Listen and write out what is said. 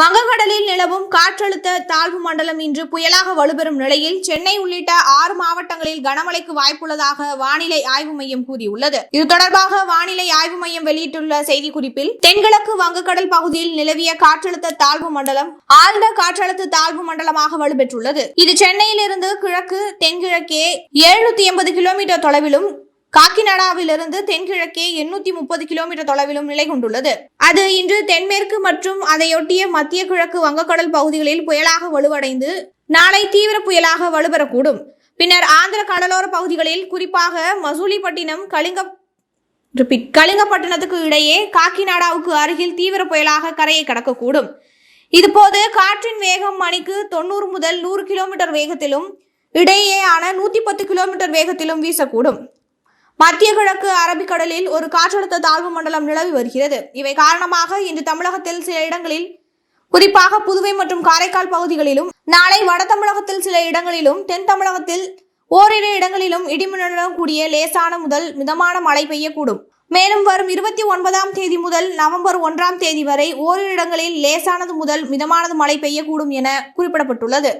வங்கக்கடலில் நிலவும் காற்றழுத்த தாழ்வு மண்டலம் இன்று புயலாக வலுப்பெறும் நிலையில் சென்னை உள்ளிட்ட 6 மாவட்டங்களில் கனமழைக்கு வாய்ப்புள்ளதாக வானிலை ஆய்வு மையம் கூறியுள்ளது. இது தொடர்பாக வானிலை ஆய்வு மையம் வெளியிட்டுள்ள செய்திக்குறிப்பில், தென்கிழக்கு வங்கக்கடல் பகுதியில் நிலவிய காற்றழுத்த தாழ்வு மண்டலம் ஆழ்ந்த காற்றழுத்த தாழ்வு மண்டலமாக வலுப்பெற்றுள்ளது. இது சென்னையிலிருந்து கிழக்கு தென்கிழக்கே 780 கிலோமீட்டர் தொலைவிலும், காக்கிநாடாவிலிருந்து தென்கிழக்கே 830 கிலோமீட்டர் தொலைவிலும் நிலை கொண்டுள்ளது. அது இன்று தென்மேற்கு மற்றும் அதையொட்டிய மத்திய கிழக்கு வங்கக்கடல் பகுதிகளில் புயலாக வலுவடைந்து நாளை தீவிர புயலாக வலுப்பெறக்கூடும். பின்னர் ஆந்திர கடலோர பகுதிகளில், குறிப்பாக மசூலிப்பட்டினம் கலிங்கப்பட்டினத்துக்கு இடையே காக்கிநாடாவுக்கு அருகில் தீவிர புயலாக கரையை கடக்கக்கூடும். இதுபோது காற்றின் வேகம் மணிக்கு 90 முதல் 100 கிலோமீட்டர் வேகத்திலும் இடையேயான 110 கிலோமீட்டர் வேகத்திலும் வீசக்கூடும். மத்திய கிழக்கு அரபிக்கடலில் ஒரு காற்றழுத்த தாழ்வு மண்டலம் நிலவி வருகிறது. இவை காரணமாக இன்று தமிழகத்தில் சில இடங்களில், குறிப்பாக புதுவை மற்றும் காரைக்கால் பகுதிகளிலும், நாளை வட தமிழகத்தில் சில இடங்களிலும், தென் தமிழகத்தில் ஓரிரு இடங்களிலும் இடிமின்னலுடன் கூடிய லேசான முதல் மிதமான மழை பெய்யக்கூடும். மேலும் வரும் 29ஆம் தேதி முதல் நவம்பர் 1ஆம் தேதி வரை ஓரிரு இடங்களில் லேசானது முதல் மிதமானது மழை பெய்யக்கூடும் என குறிப்பிடப்பட்டுள்ளது.